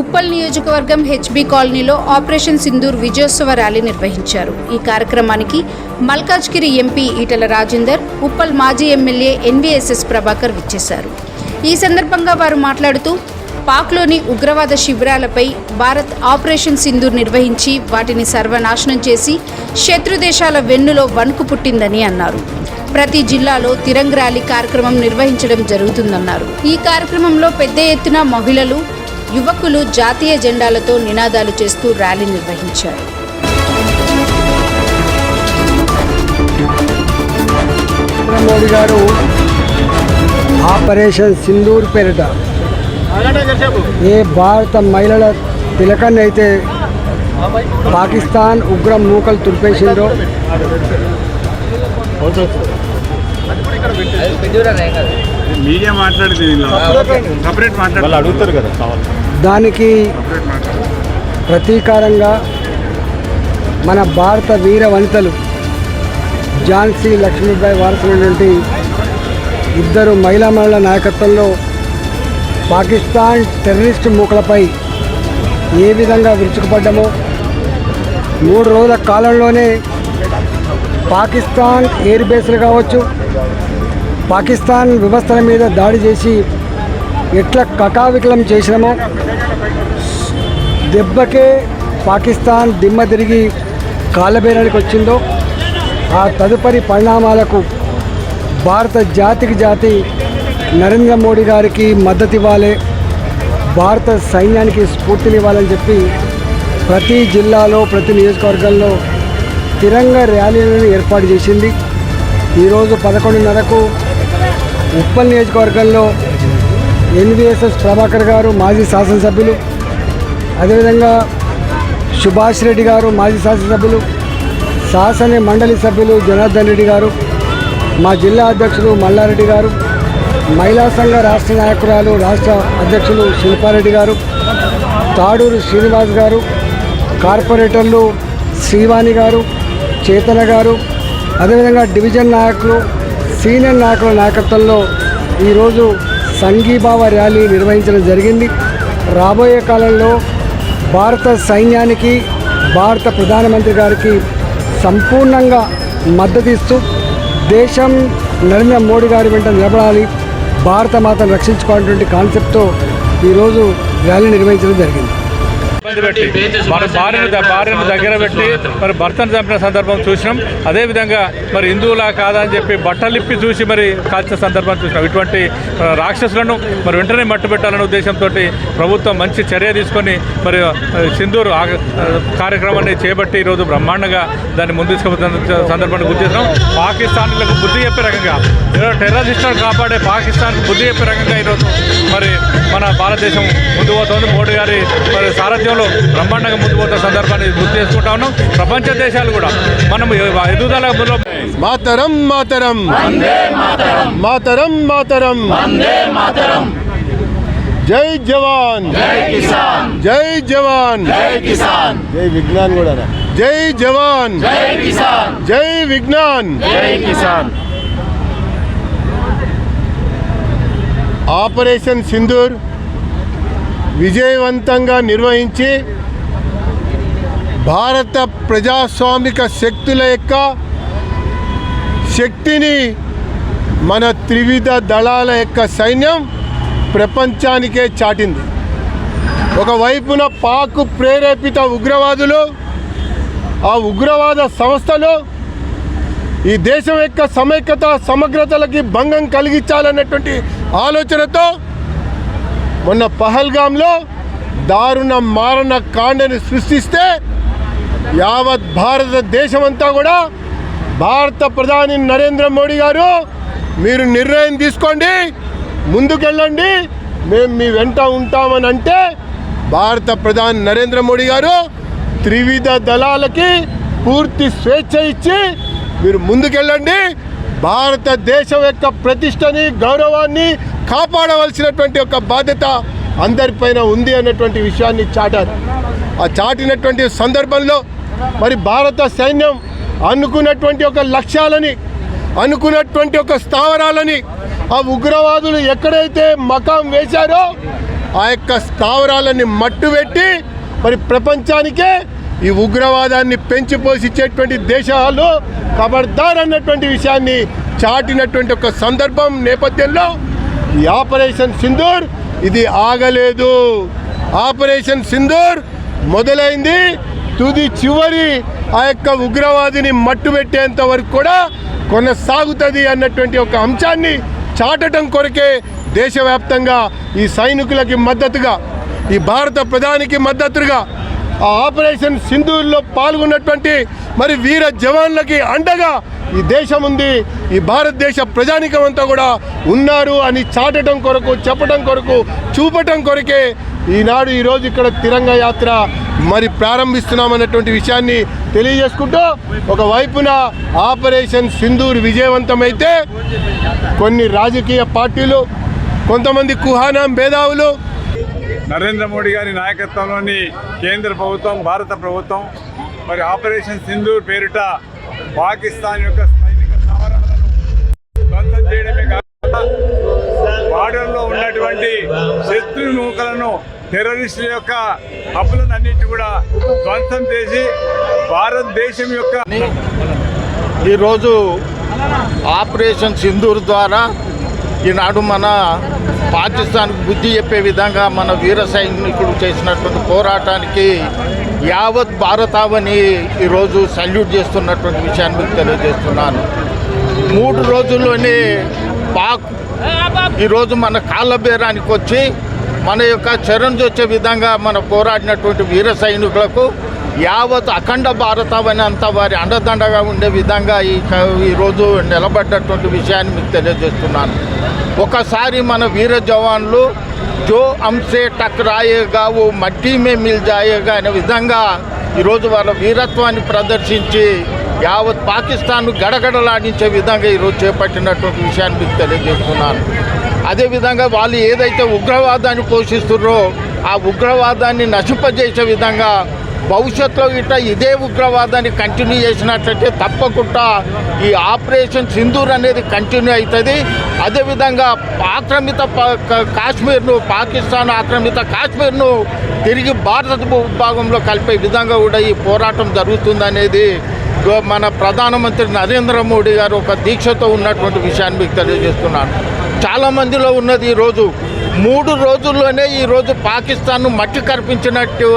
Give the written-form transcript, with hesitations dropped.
ఉప్పల్ నియోజకవర్గం హెచ్బీ కాలనీలో ఆపరేషన్ సింధూర్ విజయోత్సవ ర్యాలీ నిర్వహించారు. ఈ కార్యక్రమానికి మల్కాజ్గిరి ఎంపీ ఈటెల రాజేందర్, ఉప్పల్ మాజీ ఎమ్మెల్యే ఎన్వీఎస్ఎస్ ప్రభాకర్ విచ్చేశారు. ఈ సందర్భంగా వారు మాట్లాడుతూ పాక్లోని ఉగ్రవాద శిబిరాలపై భారత్ ఆపరేషన్ సింధూర్ నిర్వహించి వాటిని సర్వనాశనం చేసి శత్రు దేశాల వెన్నులో వణుకు పుట్టిందని అన్నారు. ప్రతి జిల్లాలో తిరంగ్ ర్యాలీ కార్యక్రమం నిర్వహించడం జరుగుతుందన్నారు. ఈ కార్యక్రమంలో పెద్ద ఎత్తున మహిళలు, యువకులు జాతీయ జెండాలతో నినాదాలు చేస్తూ ర్యాలీ నిర్వహించారు. మోడీ గారు ఆపరేషన్ సింధూర్ పేరిట ఏ భారత మహిళల తిలకాన్ని అయితే పాకిస్తాన్ ఉగ్ర మూకలు తుడిపేసిందో దానికి ప్రతీకారంగా మన భారత వీర వనితలు ఝాన్సీ లక్ష్మీబాయి వారసులైనటువంటి ఇద్దరు మహిళల నాయకత్వంలో పాకిస్తాన్ టెర్రరిస్టు మూకలపై ఏ విధంగా విరుచుకుపడ్డామో 3 రోజుల కాలంలోనే పాకిస్తాన్ ఎయిర్ బేస్లు కావచ్చు, పాకిస్తాన్ వ్యవస్థల మీద దాడి చేసి ఎట్లా కకావికలం చేసినామో దెబ్బకే పాకిస్తాన్ దిమ్మ తిరిగి కాళ్ళబేరానికి వచ్చిందో ఆ తదుపరి పరిణామాలకు భారత జాతి నరేంద్ర మోడీ గారికి మద్దతు ఇవ్వాలి, భారత సైన్యానికి స్ఫూర్తినివ్వాలని చెప్పి ప్రతి జిల్లాలో ప్రతి నియోజకవర్గంలో తిరంగ ర్యాలీలను ఏర్పాటు చేసింది. ఈరోజు 11:30కు ఉప్పల్ నియోజకవర్గంలో ఎన్వీఎస్ఎస్ ప్రభాకర్ గారు మాజీ శాసనసభ్యులు, అదేవిధంగా సుభాష్ రెడ్డి గారు మాజీ శాసనసభ్యులు, శాసన మండలి సభ్యులు జనార్దన్ రెడ్డి గారు, మా జిల్లా అధ్యక్షులు మల్లారెడ్డి గారు, మహిళా సంఘ రాష్ట్ర నాయకురాలు రాష్ట్ర అధ్యక్షులు శిల్పారెడ్డి గారు, తాడూరు శ్రీనివాస్ గారు, కార్పొరేటర్లు శ్రీవాణి గారు, చేతన గారు, అదేవిధంగా డివిజన్ నాయకులు, సీనియర్ నాయకుల నాయకత్వంలో ఈరోజు సంఘీభావ ర్యాలీ నిర్వహించడం జరిగింది. రాబోయే కాలంలో భారత సైన్యానికి, భారత ప్రధానమంత్రి గారికి సంపూర్ణంగా మద్దతిస్తూ దేశం నరేంద్ర మోడీ గారి వెంట నిలబడాలి, భారత మాతను రక్షించుకోవాలనేటువంటి కాన్సెప్ట్తో ఈరోజు ర్యాలీ నిర్వహించడం జరిగింది. మన భార్యను దగ్గర పెట్టి మరి భర్తను చంపిన సందర్భం చూసినాం. అదేవిధంగా మరి హిందువులా కాదని చెప్పి బట్టలిప్పి చూసి మరి కాల్చిన సందర్భం చూసినాం. ఇటువంటి రాక్షసులను మరి వెంటనే మట్టు పెట్టాలనే ఉద్దేశంతో ప్రభుత్వం మంచి చర్య తీసుకొని మరి సింధూర్ కార్యక్రమాన్ని చేపట్టి ఈరోజు బ్రహ్మాండంగా దాన్ని ముందు తీసుకుపోతున్న సందర్భాన్ని గుర్తు చేస్తున్నాం. పాకిస్తాన్లకు బుద్ధి చెప్పే రకంగా, టెర్రరిస్టులను కాపాడే పాకిస్తాన్కు బుద్ధి చెప్పే రకంగా ఈరోజు మరి మన భారతదేశం ముందు పోతుంది. మోడీ గారి మరి సారథ్యంలో బ్రహ్మాండంగా ముందు పోతున్న సందర్భాన్ని గుర్తు చేసుకుంటా ఉన్నాం. ప్రపంచ దేశాలు కూడా మనం ఎదుగుదల మాతరం మాతరం మాతరం మాతరం జై జవాన్ జై జవాన్ జై విజ్ఞాన్ కూడా జై జవాన్ జై విజ్ఞాన్ ఆపరేషన్ సింధూర్ విజయవంతంగా నిర్వహించి భారత ప్రజాస్వామిక శక్తుల యొక్క శక్తిని మన త్రివిధ దళాల యొక్క సైన్యం ప్రపంచానికే చాటింది. ఒకవైపున పాక్ ప్రేరేపిత ఉగ్రవాదులు, ఆ ఉగ్రవాద సంస్థలు ఈ దేశం యొక్క సమైక్యత సమగ్రతలకి భంగం కలిగించాలన్నటువంటి ఆలోచనతో మొన్న పహల్గామ్లో దారుణ మారణ కాండని సృష్టిస్తే యావత్ భారతదేశమంతా కూడా భారత ప్రధాని నరేంద్ర మోడీ గారు మీరు నిర్ణయం తీసుకోండి, ముందుకెళ్ళండి, మేము మీ వెంట ఉంటామని అంటే భారత ప్రధాని నరేంద్ర మోడీ గారు త్రివిధ దళాలకి పూర్తి స్వేచ్ఛ ఇచ్చి మీరు ముందుకెళ్ళండి, భారతదేశం యొక్క ప్రతిష్టని గౌరవాన్ని కాపాడవలసినటువంటి ఒక బాధ్యత అందరిపైన ఉంది అన్నటువంటి విషయాన్ని చాటారు. ఆ చాటినటువంటి సందర్భంలో మరి భారత సైన్యం అనుకున్నటువంటి ఒక లక్ష్యాలని, అనుకున్నటువంటి ఒక స్థావరాలని ఆ ఉగ్రవాదులు ఎక్కడైతే మకాం వేశారో ఆ యొక్క స్థావరాలని మట్టుబెట్టి మరి ప్రపంచానికే ఈ ఉగ్రవాదాన్ని పెంచిపోసిచ్చేటువంటి దేశాలు ఖబర్దార్ అన్నటువంటి విషయాన్ని చాటినటువంటి ఒక సందర్భం నేపథ్యంలో ఈ ఆపరేషన్ సింధూర్ ఇది ఆగలేదు. ఆపరేషన్ సింధూర్ మొదలైంది, తుది చివరి ఆ యొక్క ఉగ్రవాదిని మట్టుబెట్టేంత వరకు కూడా కొనసాగుతుంది అన్నటువంటి ఒక అంశాన్ని చాటడం కొరకే దేశవ్యాప్తంగా ఈ సైనికులకి మద్దతుగా, ఈ భారత ప్రధానికి మద్దతుగా ఆ ఆపరేషన్ సింధూర్లో పాల్గొన్నటువంటి మరి వీర జవాన్లకి అండగా ఈ దేశం ఉంది, ఈ భారతదేశ ప్రజానికం అంతా కూడా ఉన్నారు అని చాటడం కొరకు, చెప్పడం కొరకు, చూపటం కొరకే ఈనాడు ఈరోజు ఇక్కడ తిరంగా యాత్ర మరి ప్రారంభిస్తున్నామన్నటువంటి విషయాన్ని తెలియజేసుకుంటూ, ఒకవైపున ఆపరేషన్ సింధూర్ విజయవంతమైతే కొన్ని రాజకీయ పార్టీలు, కొంతమంది కుహానా మేధావులు, నరేంద్ర మోడీ గారి నాయకత్వంలోని కేంద్ర ప్రభుత్వం, భారత ప్రభుత్వం మరి ఆపరేషన్ సింధూర్ పేరిట పాకిస్తాన్ యొక్క సైనిక స్థావరాలను ధ్వంసం చేయడమే కాకుండా బార్డర్లో ఉన్నటువంటి శత్రుముఖులను, టెర్రరిస్టుల యొక్క హబ్బులను అన్నింటి కూడా ధ్వంసం చేసి భారతదేశం యొక్క ఈరోజు ఆపరేషన్ సింధూర్ ద్వారా ఈనాడు మన పాకిస్తాన్కు బుద్ధి చెప్పే విధంగా మన వీర సైనికుడు చేసినటువంటి పోరాటానికి యావత్ భారతావని ఈరోజు సల్యూట్ చేస్తున్నటువంటి విషయాన్ని మీకు తెలియజేస్తున్నాను. 3 రోజుల్లోనే పాక్ ఈరోజు మన కాళ్ళ బేరానికి వచ్చి మన యొక్క చరణ్ వచ్చే విధంగా మన పోరాడినటువంటి వీర సైనికులకు యావత్ అఖండ భారతావని అంతా వారి అండదండగా ఉండే విధంగా ఈరోజు నిలబడ్డటువంటి విషయాన్ని మీకు తెలియజేస్తున్నాను. ఒకసారి మన వీర జవాన్లు జో హమ్సే టక్రాయేగా ఓ మట్టి మే మిల్ జాయేగా అనే విధంగా ఈరోజు వాళ్ళ వీరత్వాన్ని ప్రదర్శించి యావత్ పాకిస్తాన్ను గడగడలాడించే విధంగా ఈరోజు చేపట్టినటువంటి విషయాన్ని మీకు తెలియజేస్తున్నాను. అదేవిధంగా వాళ్ళు ఏదైతే ఉగ్రవాదాన్ని పోషిస్తున్నారో ఆ ఉగ్రవాదాన్ని నశింపజేసే విధంగా భవిష్యత్తులో ఇట్లా ఇదే ఉగ్రవాదాన్ని కంటిన్యూ చేసినట్లయితే తప్పకుండా ఈ ఆపరేషన్ సింధూర్ అనేది కంటిన్యూ అవుతుంది. అదేవిధంగా ఆక్రమిత కాశ్మీర్ను, పాకిస్తాన్ ఆక్రమిత కాశ్మీర్ను తిరిగి భారత భూభాగంలో కలిపే విధంగా కూడా ఈ పోరాటం జరుగుతుందనేది మన ప్రధానమంత్రి నరేంద్ర మోడీ గారు ఒక దీక్షతో ఉన్నటువంటి విషయాన్ని మీకు తెలియజేస్తున్నాను. చాలామందిలో ఉన్నది ఈరోజు 3 రోజుల్లోనే ఈరోజు పాకిస్తాన్ను మట్టి కర్పించినట్టు